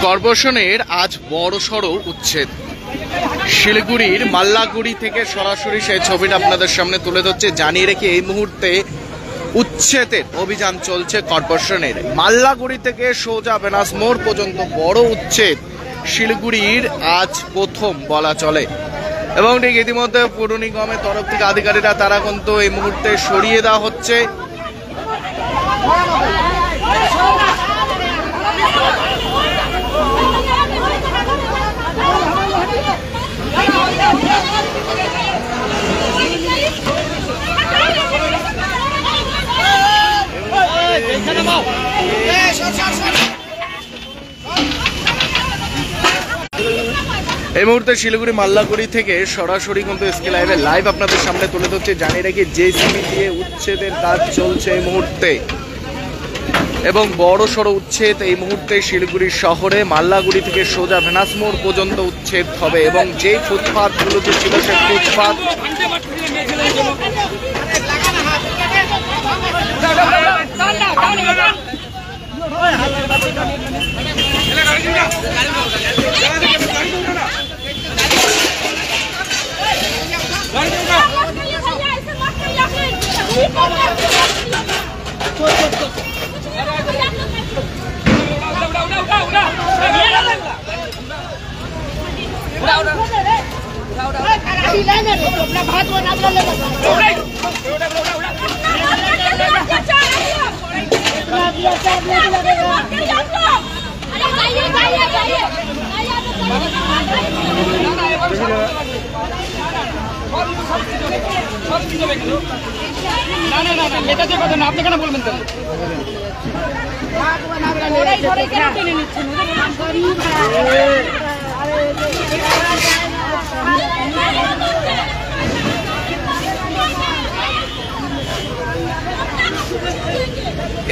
কর্পোরেশনের আজ বড়সড় উচ্ছেদ। শিলিগুড়ির মাল্লাগুড়ি থেকে সরাসরি সেই ছবিটা আপনাদের সামনে তুলে ধরছে। জানিয়ে রেখে এই মুহূর্তে উচ্ছেদের অভিযান চলছে কর্পোরেশনের। মাল্লাগুড়ি থেকে সোজা বেনাস মোড় পর্যন্ত বড় উচ্ছেদ শিলিগুড়ির আজ প্রথম বলা চলে। এবং ঠিক ইতিমধ্যে পুর নিগমের তরফ থেকে আধিকারিকরা তারা কিন্তু এই মুহূর্তে সরিয়ে দেওয়া হচ্ছে। এই মুহূর্তে শিলিগুড়ি মাল্লাগুড়ি থেকে সরাসরি কিন্তু এসকে লাইভ আপনাদের সামনে তুলে ধরছে। জানিয়ে রাখি জেসিবি দিয়ে উচ্ছেদের কাজ চলছে এই মুহূর্তে এবং বড় সড়ো উচ্ছেদ এই মুহূর্তে শিলিগুড়ি শহরে মাল্লাগুড়ি থেকে সোজা ভেনাস মোড় পর্যন্ত উচ্ছেদ হবে। এবং যে ফুটপাথগুলো যে ছিল সেই ফুটপাথ আপনি কেন বলবেন তো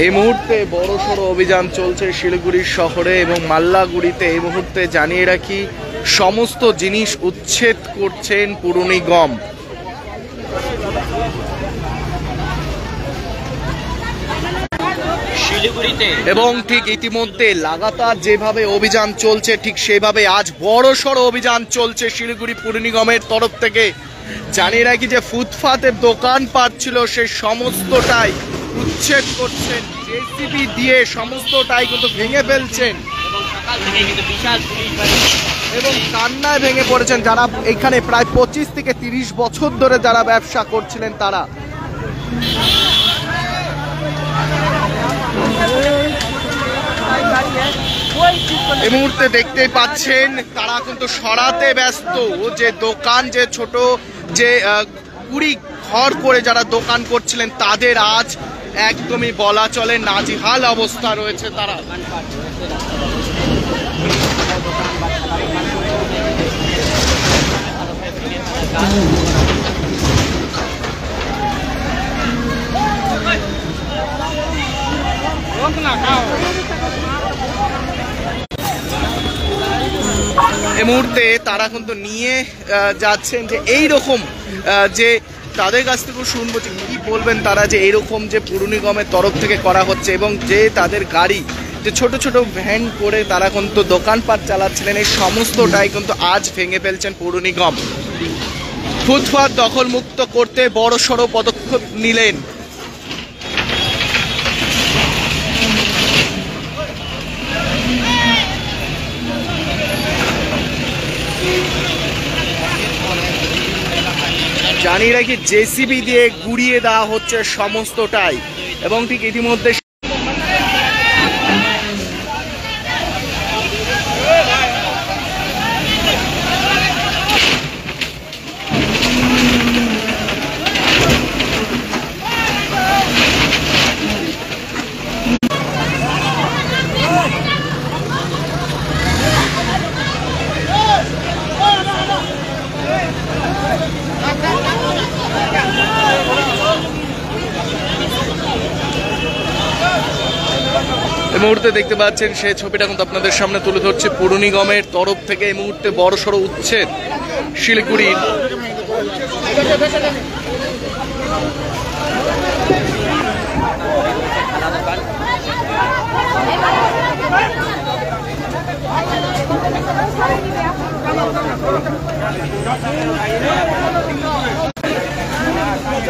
এই মুহূর্তে বড়সড় অভিযান চলছে শিলিগুড়ি শহরে এবং মাল্লাগুড়িতে। এই মুহূর্তে জানিয়ে রাখি সমস্ত জিনিস উচ্ছেদ করছেন পুর নিগম। এবং ঠিক ইতিমধ্যে লাগাতার যেভাবে অভিযান চলছে ঠিক সেভাবে আজ বড়সড় অভিযান চলছে শিলিগুড়ি পুর নিগমের তরফ থেকে। জানিয়ে রাখি যে ফুটপাতের দোকানপাট ছিল সে সমস্তটাই উচ্ছেদ করছেন জেসিবি দিয়ে, সমস্তটাই কিন্তু ভেঙে ফেলছেন এবং কান্নায় ভেঙে পড়েছেন যারা এখানে প্রায় 25 থেকে 30 বছর ধরে যারা ব্যবসা করছিলেন তারা। এই মুহূর্তে দেখতেই পাচ্ছেন তারা কিন্তু সরাতে ব্যস্ত যে দোকান, যে ছোট যে কুড়ি ঘর করে যারা দোকান করছিলেন তাদের আজ একদমই বলা চলে নাজেহাল অবস্থা রয়েছে তারা। এই মুহূর্তে তারা কিন্তু নিয়ে যাচ্ছেন যে এই রকম যে তাদের কাছ থেকে শুনবো যে কি বলবেন তারা যে এইরকম যে পুর নিগমের তরফ থেকে করা হচ্ছে এবং যে তাদের গাড়ি যে ছোট ছোট ভ্যান করে তারা কিন্তু দোকানপাট চালাচ্ছিলেন এই সমস্তটাই কিন্তু আজ ভেঙে ফেলছেন পুর নিগম। ফুটপাত দখল মুক্ত করতে বড় সড়ো পদক্ষেপ নিলেন। জানিয়ে রাখি জেসিবি দিয়ে গুড়িয়ে দেওয়া হচ্ছে সমস্তটাই এবং ঠিক ইতিমধ্যে এই মুহূর্তে দেখতে পাচ্ছেন সেই ছবিটা কিন্তু আপনাদের সামনে তুলে ধরছে পুর নিগমের তরফ থেকে। এই মুহূর্তে বড়সড় উচ্ছেদ শিলিগুড়ির।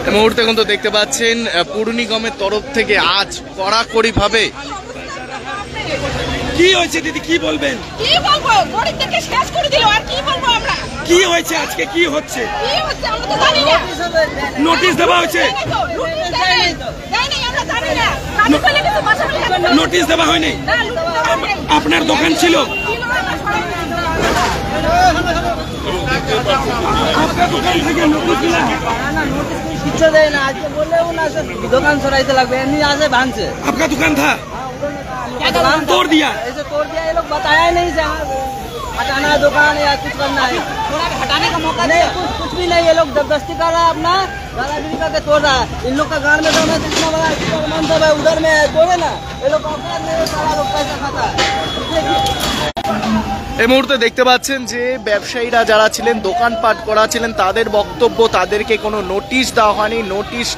এই মুহূর্তে কিন্তু দেখতে পাচ্ছেন পুর নিগমের তরফ থেকে আজ কড়াকড়ি ভাবে কি হয়েছে দিদি, কি বলবেন? কি বলবো, গরিবদেরকে শেষ করে দিল, আর কি বলবো আমরা? কি হয়েছে আজকে, কি হচ্ছে? কি হচ্ছে আমরা তো জানি না। নোটিশ দেওয়া হয়েছে? নোটিশ দেয়নি, আমরা জানি না। কাজে চলে গেছে, বাসা চলে গেছে। নোটিশ দেওয়া হয়নি? না, নোটিশ দেওয়া হয়নি। আপনার দোকান ছিল? আপনার দোকান থেকে নোটিশ দিলা? किच्छो देय ना आज बोले ना दुकान सराइते लगभग एमनी यहाँ से भांगे आपका दुकान था? दुकान तोड़ दिया? ऐसे तोड़ दिया, ये लोग बताया ही नहीं जहाँ हटाना है दुकान या कुछ करना है, थोड़ा हटाने का मौका नहीं कुछ भी नहीं। ये लोग जबरदस्ती कर रहा है, अपना दादागिरी करके तोड़ रहा है। इन लोग का गांव में तो इतना बड़ा मंदिर है, उधर में तोड़े ना, ये लोग अपना नहीं, सारा लोग पैसा खाता है। এই মুহূর্তে দেখতে পাচ্ছেন যে ব্যবসায়ীরা যারা ছিলেন, দোকানপাট করা ছিলেন, তাদের বক্তব্য তাদেরকে কোনো নোটিশ দেওয়া হয়নি। নোটিশ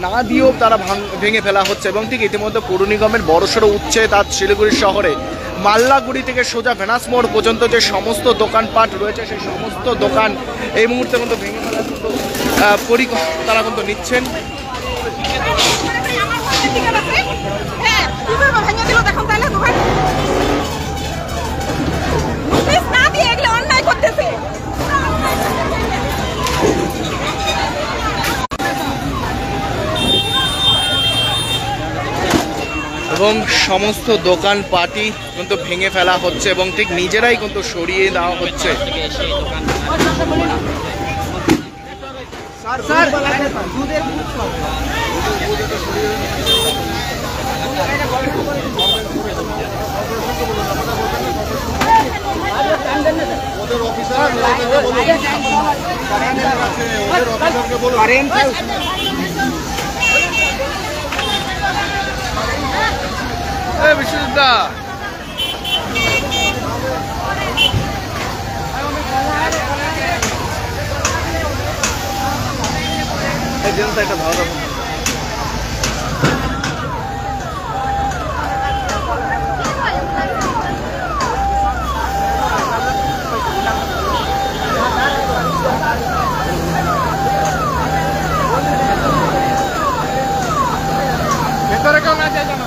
না দিয়েও তারা ভেঙে ফেলা হচ্ছে এবং ঠিক ইতিমধ্যে পৌর নিগমের বড়সড় উচ্ছেদ আজ শিলিগুড়ি শহরে মাল্লাগুড়ি থেকে সোজা ভেনাস মোড় পর্যন্ত যে সমস্ত দোকানপাট রয়েছে সেই সমস্ত দোকান এই মুহূর্তে কিন্তু ভেঙে ফেলার কিন্তু পরিকল্পনা তারা কিন্তু নিচ্ছেন। হ্যাঁ, কি করবো, ভেঙে দিল দেখুন তাহলে দোকান। নোটিশ না দিয়ে এগুলো অন্যায় করতেছে। এবং সমস্ত দোকানপাটই কিন্তু ভেঙে ফেলা হচ্ছে এবং ঠিক নিজেরাই কিন্তু সরিয়ে দেওয়া হচ্ছে। বিশ্বজিৎদা একটা ভালো ভেতরে কেউ না যায় জানো।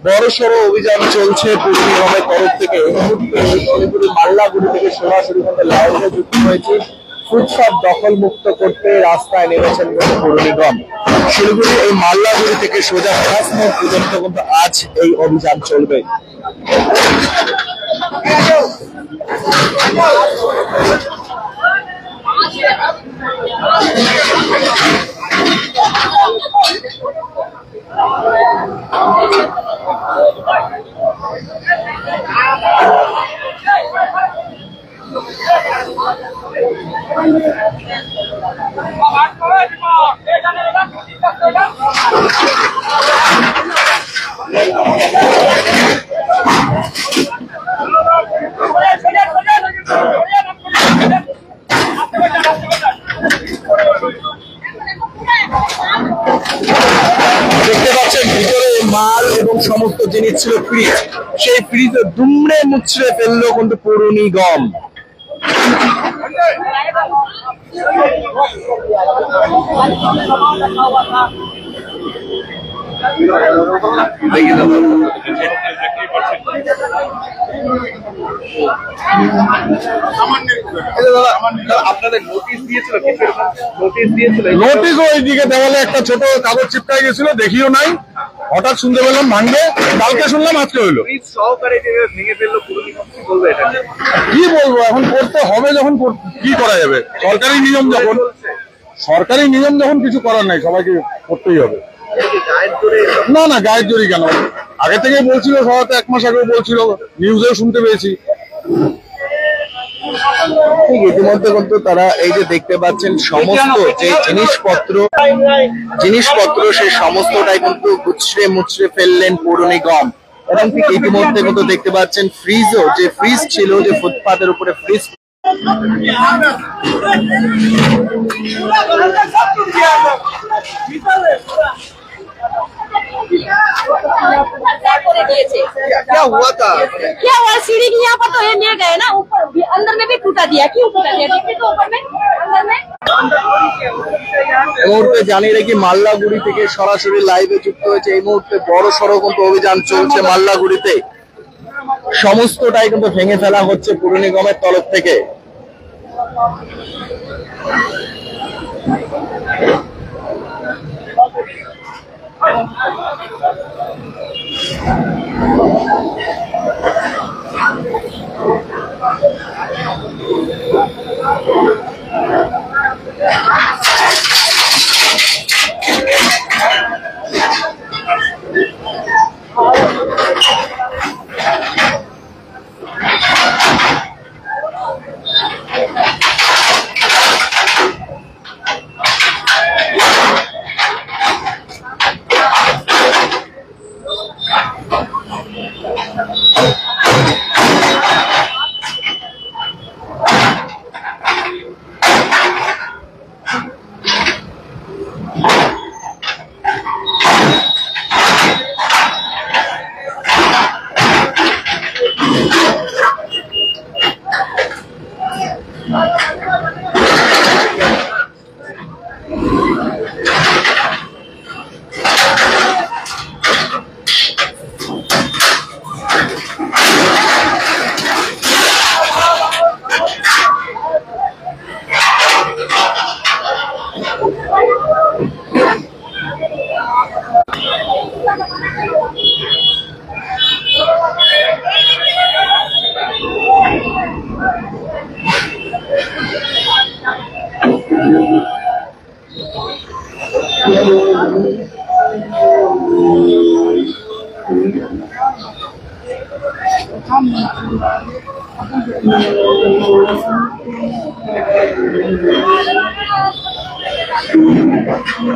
বড়সড় অভিযান চলছে পুর নিগমের তরফ থেকে। শিলিগুড়ি মাল্লাগুড়ি থেকে সরাসরি লাইনে যুক্ত হয়েছে। ফুটপাত দখল মুক্ত করতে রাস্তায় নেমেছেন পুর নিগম। শিলিগুড়ি এই মাল্লাগুড়ি থেকে সোজা ভেনাস মোড় পর্যন্ত কিন্তু আজ এই অভিযান চলবে। দেখতে পাচ্ছেন ভিতরে মাল এবং সমস্ত জিনিস ছিল ফ্রিজ, সেই ফ্রিজে দুমড়ে মুচড়ে ফেললো কিন্তু পৌর নিগম। আপনাদের নোটিশ দিয়েছিল? নোটিশ ওইদিকে দেওয়ালে একটা ছোট কাগজ চিপকাই গেছিল, দেখিও নাই, হঠাৎ শুনতে পেলাম ভাঙবে, কালকে শুনলাম আজকে হইলো। সহকারে ভেঙে ফেললো পৌর নিগম, কি বলবো এটা? কি বলবো, এখন করতে হবে যখন কি করা যাবে, সরকারি নিয়ম যখন কিছু করার নাই, সবাইকে করতেই হবে। না না গায়ের জোরে কেন, আগে থেকে বলছিল, সবাই 1 মাস আগেও বলছিল, নিউজেও শুনতে পেয়েছি। ঠিক ইতিমধ্যে কিন্তু তারা এই যে দেখতে পাচ্ছেন সমস্ত যে জিনিসপত্র সেই সমস্তটাই কিন্তু গুছড়ে মুছড়ে ফেললেন পৌর নিগম। এবং ঠিক ইতিমধ্যে কিন্তু দেখতে পাচ্ছেন ফ্রিজও, যে ফ্রিজ ছিল, যে ফুটপাতের উপরে ফ্রিজ क्या हुआ था? क्या हुआ? सीढ़ी की यहाँ पर तो ये ले गए ना, ऊपर अंदर में भी टूटा दिया। क्यों टूटा दिया? देखिए तो ऊपर में, अंदर में। এই মুহূর্তে জানিয়ে রাখি মাল্লাগুড়ি থেকে সরাসরি লাইভে যুক্ত হয়েছে। এই মুহূর্তে বড় সড়ো কিন্তু অভিযান চলছে মাল্লাগুড়িতে। সমস্তটাই কিন্তু ভেঙে ফেলা হচ্ছে পৌর নিগমের তরফ থেকে।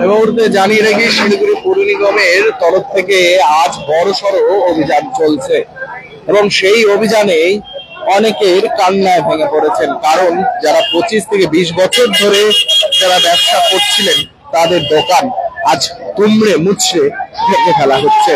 এই মুহূর্তে জানিয়ে রাখি শিলিগুড়ি পৌর নিগমের তরফ থেকে আজ বড়সড় অভিযান চলছে এবং সেই অভিযানে অনেকের কান্নায় ভেঙে পড়েছেন। কারণ যারা 25 থেকে 20 বছর ধরে যারা ব্যবসা করছিলেন তাদের দোকান আজ তুমড়ে মুচড়ে ভেঙে ফেলা হচ্ছে।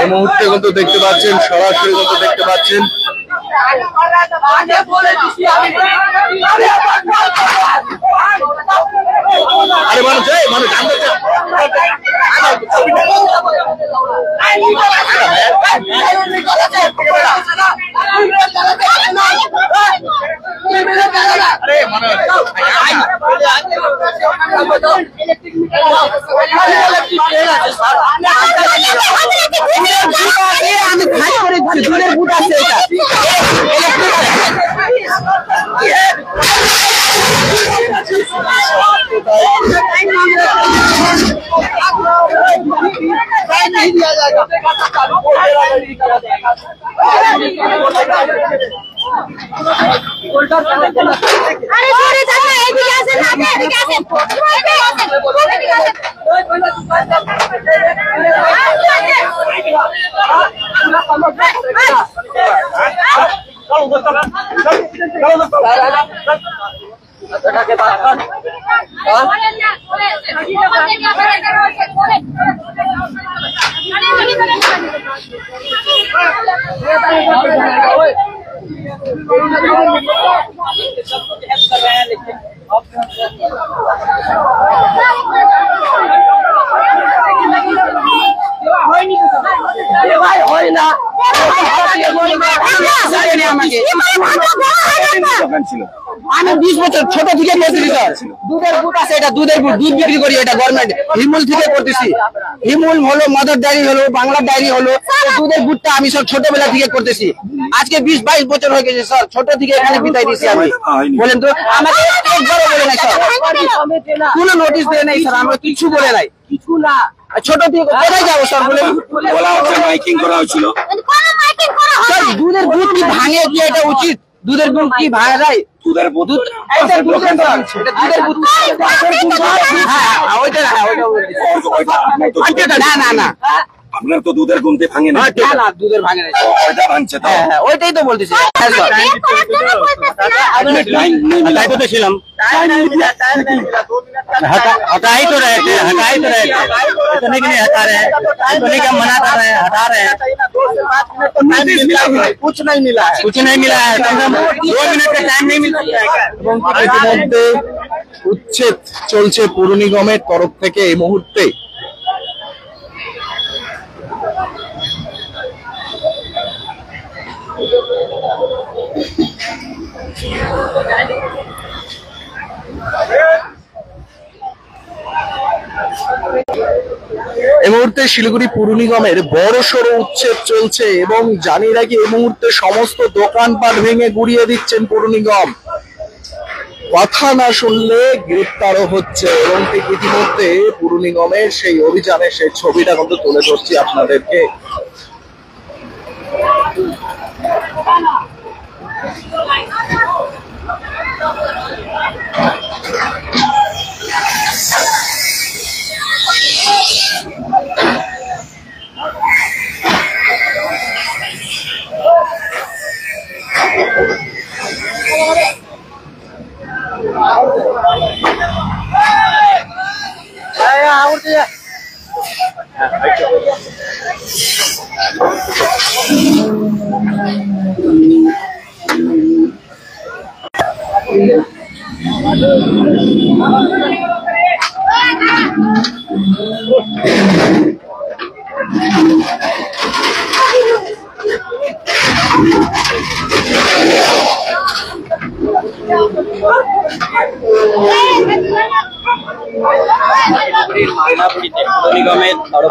এই মুহূর্তে কিন্তু দেখতে পাচ্ছেন, সরাসরি কিন্তু দেখতে পাচ্ছেন আরে মানুষ अरे এদিকে আসেন না, আপনি এদিকে আসেন। দোকান ছিল আমি 20 বছর ছোট থেকে করতেছি স্যার। দুধের বুট আছে, এটা দুধের বুট, দুধ বিক্রি করি, এটা গভর্নমেন্ট হিমুল থেকে করতেছি। হিমুল হলো মাদার ডায়েরি হলো বাংলার ডায়েরি হলো, দুধের বুটটা আমি সব ছোটবেলা থেকে করতেছি। আজকে 20-22 বছর হয়ে গেছে স্যার, ছোট থেকে এখানে বিদায় দিচ্ছি আমি। বলেন তো আমাকে একবারও বলে নাই স্যার, কোনো নোটিশ দেয় নাই স্যার, আমরা কিছু বলে নাই, কিছু না। ছোট থেকে কোথায় যাবো স্যার বলে? বলা হচ্ছে মাইকিং করা হয়েছিল। স্যার দুধের বুট কি ভাঙে কি এটা উচিত? দুধের বুট কি ভাঙায়? দুধের বুট এটা দুধের বুট, এটা দুধের বুট। হ্যাঁ ওইটা, হ্যাঁ ওইটা না না না, আপনার তো দুধের গুমতি ভাঙে না। না না দুধের ভাঙে নাই, ওইটা ভাঙছে তো। হ্যাঁ ওইটাই তো বলতেছি। তাই তো ছিলাম। हटा ही तो रहे थे, इतने के लिए हटा रहे हैं, इतने का मना कर रहे हैं, हटा रहे हैं। कुछ नहीं मिला है, 2 मिनट का टाइम नहीं मिल सकता है क्या? ইতিমধ্যে উচ্ছেদ চলছে পুর নিগমের তরফ থেকে এই মুহূর্তে। এই মুহূর্তে শিলিগুড়ি পুর নিগমের বড় সড়ো উচ্ছেদ চলছে এবং জানিয়ে রাখি এই মুহূর্তে সমস্ত দোকানপাট ভেঙে গুড়িয়ে দিচ্ছেন পুর নিগম। কথা না শুনলে গ্রেপ্তারও হচ্ছে এবং ঠিক ইতিমধ্যে পুর নিগমের সেই অভিযানের সেই ছবিটা কিন্তু তুলে ধরছি আপনাদেরকে।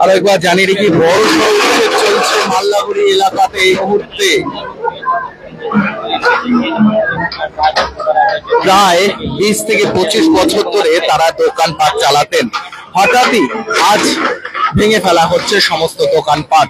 আরেকবার জানিয়ে রেখি বড় উচ্ছেদ চলছে মাল্লাগুড়ি এলাকাতে এই মুহূর্তে। প্রায় 20 থেকে 25 বছর ধরে তারা দোকানপাট চালাতেন, হঠাৎই আজ ভেঙে ফেলা হচ্ছে সমস্ত দোকানপাট।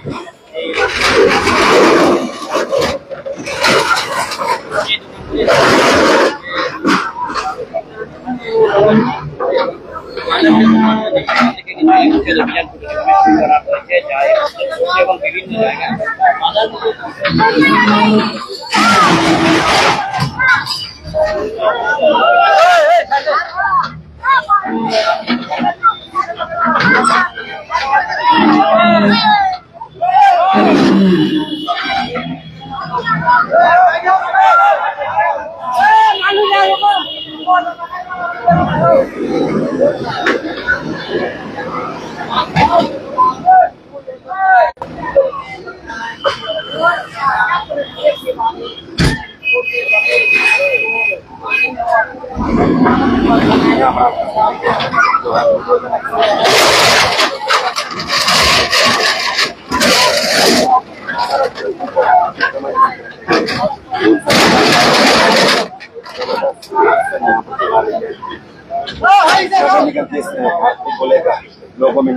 लोगों में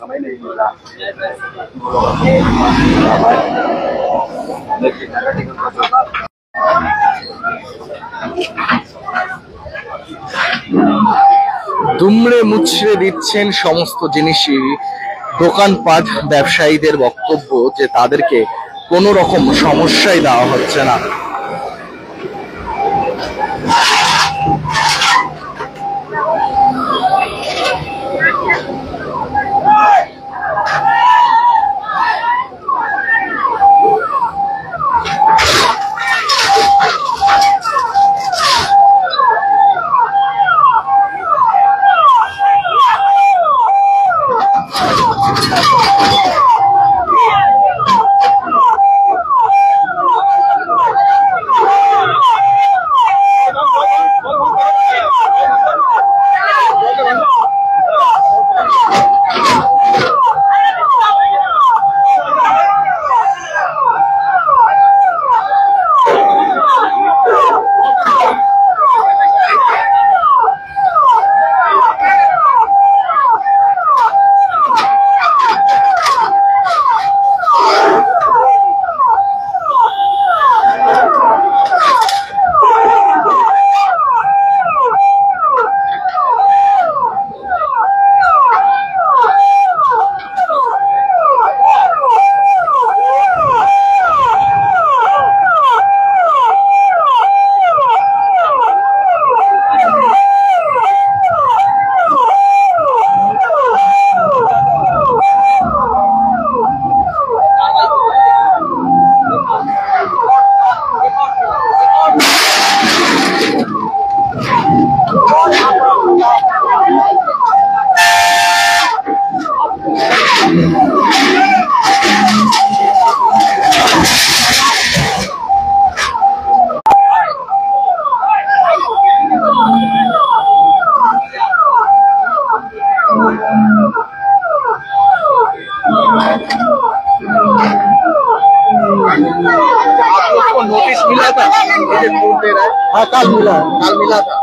समय नहीं मिला लेकिन দুমড়ে মুচড়ে দিচ্ছেন সমস্ত জিনিসই। দোকানপাট ব্যবসায়ীদের বক্তব্য যে তাদেরকে কোনো রকম সমস্যাই দেওয়া হচ্ছে না। नोटिस मिला था, मुझे फोन दे रहा है। हाँ, कल मिला था।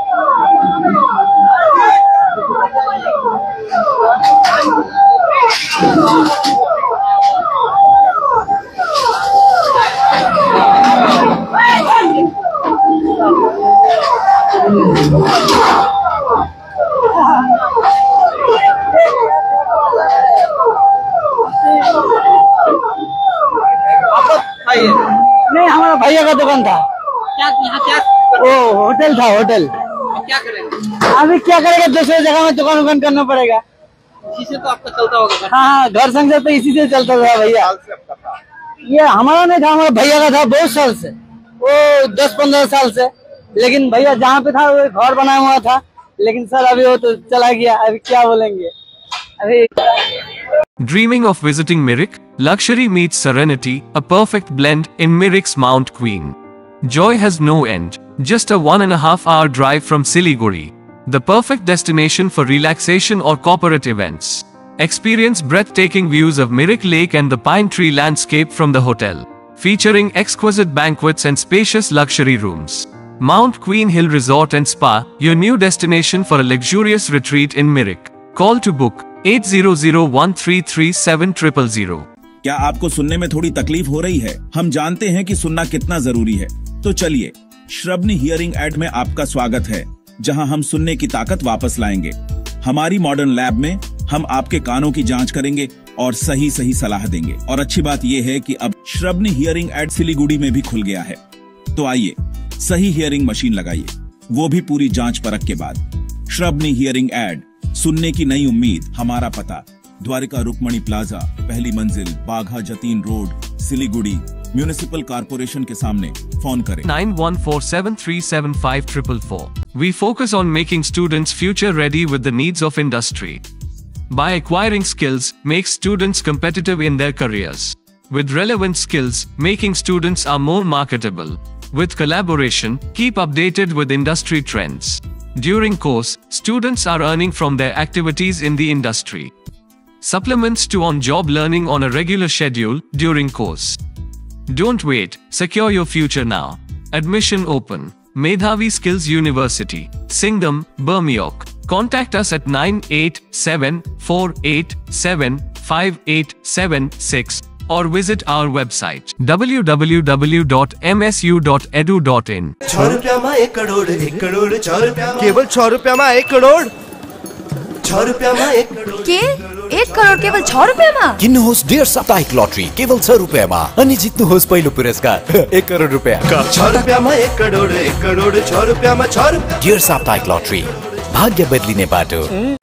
नहीं, हमारा भैया का दुकान था। वो होटल था, होटल। क्या करेंगे? अभी क्या करेगा, दूसरे जगह में दुकान करना पड़ेगा। इसी से तो आपका चलता होगा। हाँ, घर संसार तो इसी से चलता था भैया। ये हमारा नहीं था, हमारा भैया का था बहुत साल से, वो 10-15 साल से। लेकिन भैया जहाँ पे था वो घर बनाया हुआ था, लेकिन सर अभी वो तो चला गया। अभी क्या बोलेंगे अभी। Dreaming of visiting Mirik? Luxury meets serenity, a perfect blend in Mirik's Mount Queen. Joy has no end. Just a 1.5 hour drive from Siliguri. The perfect destination for relaxation or corporate events. Experience breathtaking views of Mirik Lake and the pine tree landscape from the hotel, featuring exquisite banquets and spacious luxury rooms. Mount Queen Hill Resort and Spa, your new destination for a luxurious retreat in Mirik. Call to book 8001337000. क्या आपको सुनने में थोड़ी तकलीफ हो रही है? हम जानते हैं कि सुनना कितना जरूरी है। तो चलिए, श्रवणी हियरिंग एड में आपका स्वागत है, जहां हम सुनने की ताकत वापस लाएंगे। हमारी मॉडर्न लैब में हम आपके कानों की जांच करेंगे और सही सलाह देंगे। और अच्छी बात यह है कि अब श्रवणी हियरिंग एड सिलीगुड़ी में भी खुल गया है। तो आइए, सही हियरिंग मशीन लगाइए, वो भी पूरी जांच परख के बाद। श्रवणी हियरिंग एड, सुनने की नई उम्मीद। हमारा पता: द्वारिका रुक्मणी प्लाजा, पहली मंजिल, Bagha Jatin road, Siliguri, municipal corporation के सामने। फोन करें 9147375444. We focus on making students future ready with the needs of industry. By acquiring skills, makes students competitive in their careers. With relevant skills, making students are more marketable. With collaboration, keep updated with industry trends. During course, students are earning from their activities in the industry. Supplements to on-job learning on a regular schedule during course. Don't wait, secure your future now. Admission open. Medhavi Skills University, Singham, Bermioc. Contact us at 9874875876 or visit our website www.msu.edu.in. ₹6 में 1 करोड़, 1 करोड़ ₹6 केवल ₹6 में 1 करोड़। 6 रुपैयाँमा 1 करोड के 1 करोड केवल 6 रुपैयाँमा किन्नुहोस् डेढ साप्ताहिक lottery केवल 6 रुपैयाँमा अनि जित्नुहोस् पहिलो पुरस्कार 1 करोड रुपैयाँ 6 रुपैयाँमा 1 करोड 1 करोड 6 रुपैयाँमा 6 रुपैयाँ डेढ साप्ताहिक लटरी भाग्य बदलिने बाटो